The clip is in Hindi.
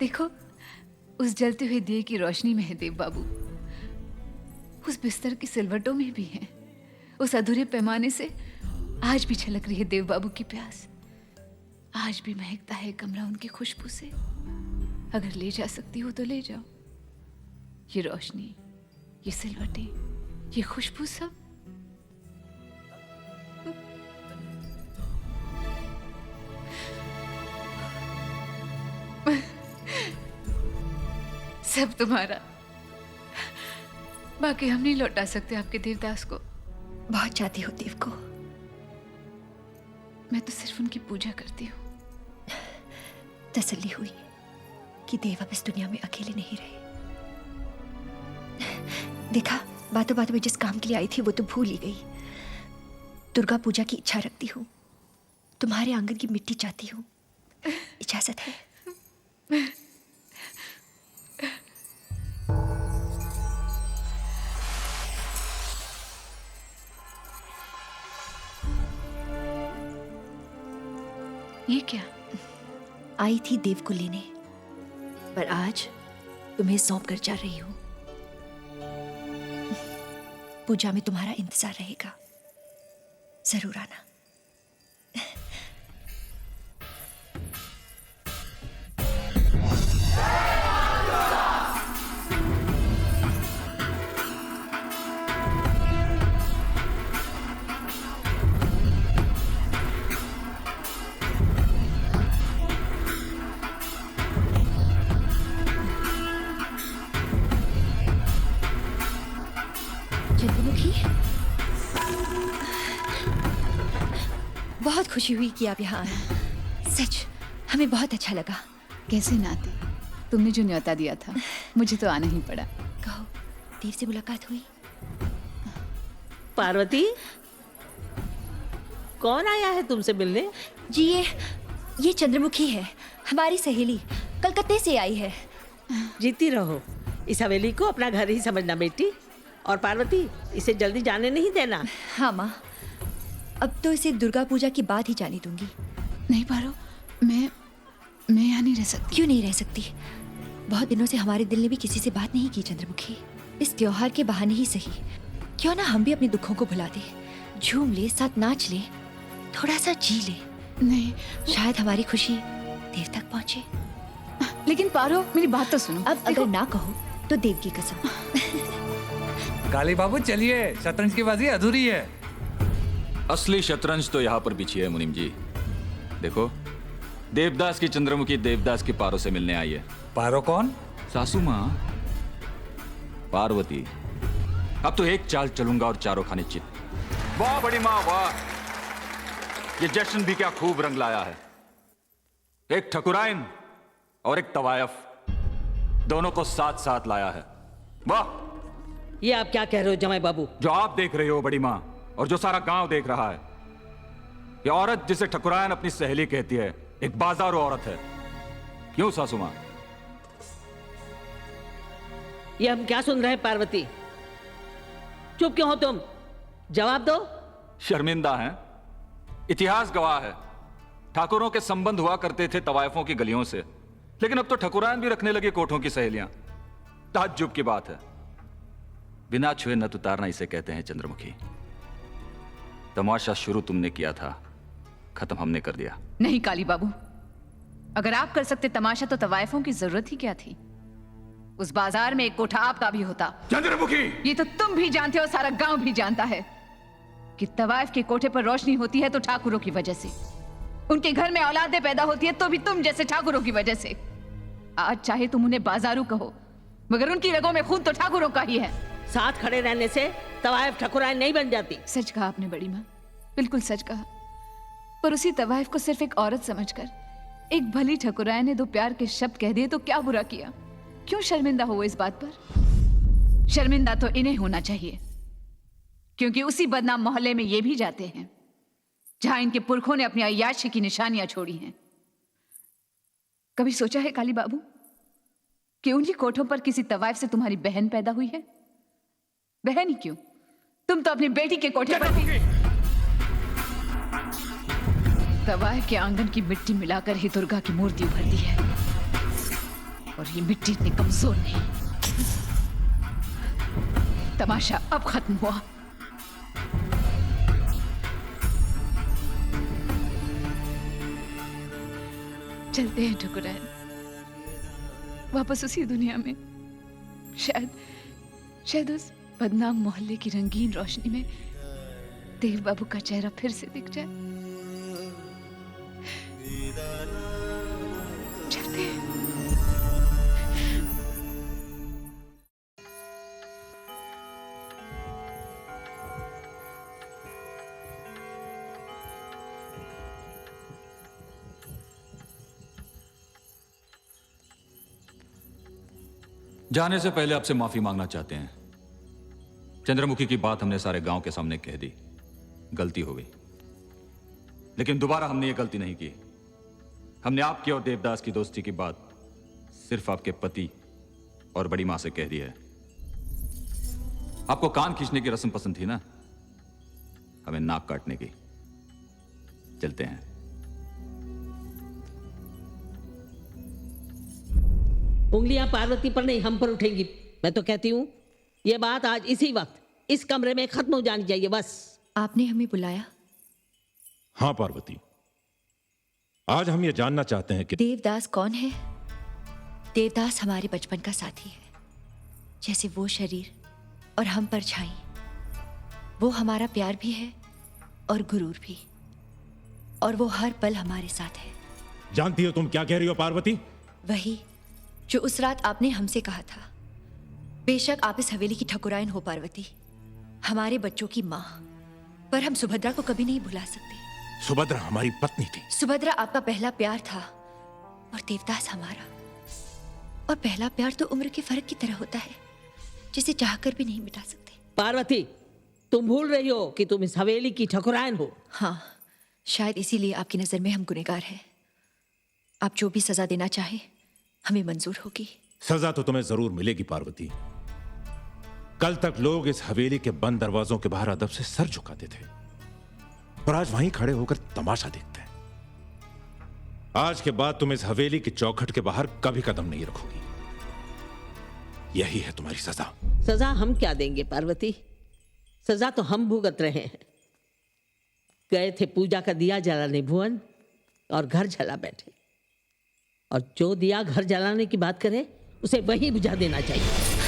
देखो, उस जलते हुए दिए की रोशनी में है देव बाबू, उस बिस्तर की सिलवटों में भी है, उस अधूरे पैमाने से आज भी छलक रही है देव बाबू की प्यास। आज भी महकता है कमरा उनकी खुशबू से। अगर ले जा सकती हो तो ले जाओ। ये रोशनी, ये सिलवटें, ये खुशबू सब सब तुम्हारा। बाकी हम नहीं लौटा सकते आपके देवदास को। बहुत चाहती हो देव को। मैं तो सिर्फ उनकी पूजा करती हूँ। तसल्ली हुई कि देव अब इस दुनिया में अकेले नहीं रहे। देखा, बातों बातों में जिस काम के लिए आई थी वो तो भूल ही गई। दुर्गा पूजा की इच्छा रखती हूँ, तुम्हारे आंगन की मिट्टी चाहती हूँ। इजाजत है? ये क्या? आई थी देव को लेने, पर आज तुम्हें सौंप कर जा रही हूं। पूजा में तुम्हारा इंतजार रहेगा, जरूर आना। चंद्रमुखी, बहुत खुशी हुई कि आप यहाँ आए। सच, हमें बहुत अच्छा लगा। कैसे नाती, तुमने जो न्योता दिया था मुझे तो आना ही पड़ा। कहो, देव से मुलाकात हुई? पार्वती, कौन आया है तुमसे मिलने? जी ये चंद्रमुखी है, हमारी सहेली, कलकत्ते से आई है। जीती रहो। इस हवेली को अपना घर ही समझना बेटी। और पार्वती, इसे जल्दी जाने नहीं देना। हाँ माँ, अब तो इसे दुर्गा पूजा की बात ही जाने दूंगी। नहीं पारो, मैं यहाँ नहीं रह सकती। क्यों नहीं रह सकती? बहुत दिनों से हमारे दिल ने भी किसी से बात नहीं की चंद्रमुखी। इस त्योहार के बहाने ही सही, क्यों ना हम भी अपने दुखों को भुला दे, झूम ले, साथ नाच ले, थोड़ा सा जी ले। नहीं, शायद हमारी खुशी देव तक पहुंचे। लेकिन पारो, मेरी बात तो सुनो। अब अगर ना कहो तो देव की कसम। काली बाबू चलिए, शतरंज की बाजी अधूरी है। असली शतरंज तो यहाँ पर बिछी है मुनीम जी। देखो, देवदास की चंद्रमुखी देवदास की पारो से मिलने आई है। पारो कौन? सासू माँ पार्वती। अब तो एक चाल चलूंगा और चारों खाने चित। वाह बड़ी माँ वाह, ये जश्न भी क्या खूब रंग लाया है। एक ठकुराइन और एक तवायफ, दोनों को साथ साथ लाया है। वाह! ये आप क्या कह रहे हो जमाई बाबू? जो आप देख रहे हो बड़ी माँ, और जो सारा गांव देख रहा है, ये औरत जिसे ठकुराइन अपनी सहेली कहती है, एक बाजारू औरत है। क्यों सासू माँ? ये हम क्या सुन रहे हैं पार्वती? चुप क्यों हो तुम? जवाब दो। शर्मिंदा हैं? इतिहास गवाह है, ठाकुरों के संबंध हुआ करते थे तवायफों की गलियों से, लेकिन अब तो ठकुराइन भी रखने लगी कोठों की सहेलियां। ताज्जुब की बात है। बिना छुए नत उतारना इसे कहते हैं चंद्रमुखी। तमाशा शुरू तुमने किया था, खत्म हमने कर दिया। नहीं काली बाबू, अगर आप कर सकते तमाशा तो तवायफों की जरूरत ही क्या थी? उस बाजार में एक कोठा आपका भी होता। चंद्रमुखी! ये तो तुम भी जानते हो, सारा गांव भी जानता है कि तवायफ के कोठे पर रोशनी होती है तो ठाकुरों की वजह से। उनके घर में औलादें पैदा होती है तो भी तुम जैसे ठाकुरों की वजह से। आज चाहे तुम उन्हें बाजारू कहो, मगर उनकी रगों में खून तो ठाकुरों का ही है। साथ खड़े रहने से तवायफ ठकुराइन नहीं बन जाती। सच कहा आपने बड़ी माँ, बिल्कुल सच कहा। पर उसी तवायफ को सिर्फ एक औरत समझकर एक भली ठकुराइन ने दो प्यार के शब्द कह दिए तो क्या बुरा किया? क्यों शर्मिंदा हो इस बात पर? शर्मिंदा तो इन्हें होना चाहिए, क्योंकि उसी बदनाम मोहल्ले में ये भी जाते हैं जहां इनके पुरखों ने अपनी अय्याशी की निशानियां छोड़ी हैं। कभी सोचा है काली बाबू कि उन्हीं कोठों पर किसी तवायफ से तुम्हारी बहन पैदा हुई है? बहन ही क्यों, तुम तो अपनी बेटी के कोठे पर भी तवायफ के आंगन की मिट्टी मिलाकर ही दुर्गा की मूर्ति उभरती है। और ये मिट्टी इतनी कमजोर नहीं। तमाशा अब खत्म हुआ। चलते हैं ठकुराइन, वापस उसी दुनिया में। शायद उस बदनाम मोहल्ले की रंगीन रोशनी में देव बाबू का चेहरा फिर से दिख जाए। चलते हैं। जाने से पहले आपसे माफी मांगना चाहते हैं। चंद्रमुखी की बात हमने सारे गांव के सामने कह दी, गलती हो गई। लेकिन दोबारा हमने ये गलती नहीं की। हमने आपकी और देवदास की दोस्ती की बात सिर्फ आपके पति और बड़ी मां से कह दी है। आपको कान खींचने की रस्म पसंद थी ना, हमें नाक काटने की। चलते हैं। उंगलियां पार्वती पर नहीं, हम पर उठेंगी। मैं तो कहती हूँ ये बात आज इसी वक्त इस कमरे में खत्म हो जानी चाहिए, बस। आपने हमें बुलाया? हाँ पार्वती, आज हम ये जानना चाहते हैं कि देवदास कौन है? देवदास हमारे बचपन का साथी है। जैसे वो शरीर और हम परछाई, वो हमारा प्यार भी है और गुरूर भी, और वो हर पल हमारे साथ है। जानती हो तुम क्या कह रही हो पार्वती? वही जो उस रात आपने हमसे कहा था। बेशक आप इस हवेली की ठकुराइन हो पार्वती, हमारे बच्चों की माँ, पर हम सुभद्रा को कभी नहीं भुला सकते। सुभद्रा हमारी पत्नी थी। सुभद्रा आपका पहला प्यार था और देवदास हमारा। और पहला प्यार तो उम्र के फर्क की तरह होता है, जिसे चाहकर भी नहीं मिटा सकते। पार्वती, तुम भूल रही हो कि तुम इस हवेली की ठकुराइन हो। हाँ, शायद इसीलिए आपकी नजर में हम गुनहगार हैं। आप जो भी सजा देना चाहे हमें मंजूर होगी। सजा तो तुम्हें जरूर मिलेगी पार्वती। कल तक लोग इस हवेली के बंद दरवाजों के बाहर अदब से सर झुकाते थे, और आज वहीं खड़े होकर तमाशा देखते हैं। आज के बाद तुम इस हवेली की चौखट के बाहर कभी कदम नहीं रखोगी। यही है तुम्हारी सजा। सजा हम क्या देंगे पार्वती, सजा तो हम भुगत रहे हैं। गए थे पूजा का दिया जलाने भुवन, और घर जला बैठे। और जो दिया घर जलाने की बात करे उसे वही बुझा देना चाहिए।